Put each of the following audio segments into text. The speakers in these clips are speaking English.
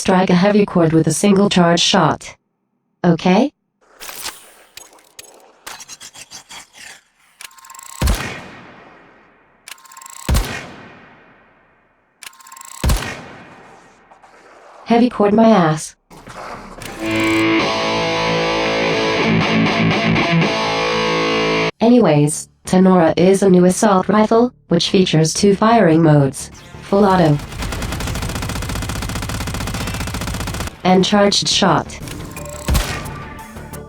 strike a heavy chord with a single charge shot. Okay? Heavy chord my ass. Anyways, Tenora is a new assault rifle, which features 2 firing modes, full auto and charged shot.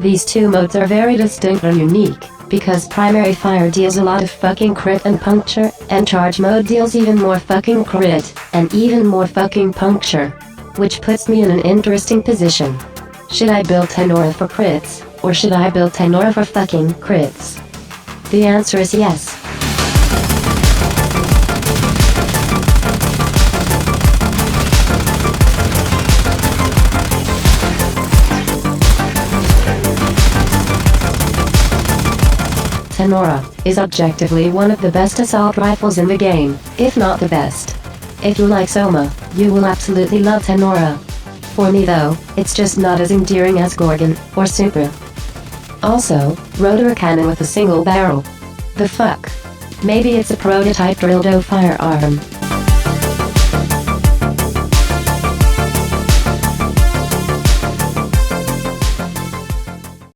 These 2 modes are very distinct and unique, because primary fire deals a lot of fucking crit and puncture, and charge mode deals even more fucking crit, and even more fucking puncture. Which puts me in an interesting position. Should I build Tenora for crits, or should I build Tenora for fucking crits? The answer is yes. Tenora is objectively one of the best assault rifles in the game, if not the best. If you like Soma, you will absolutely love Tenora. For me though, it's just not as endearing as Gorgon, or Supra. Also, rotor cannon with a single barrel. The fuck? Maybe it's a prototype dildo firearm.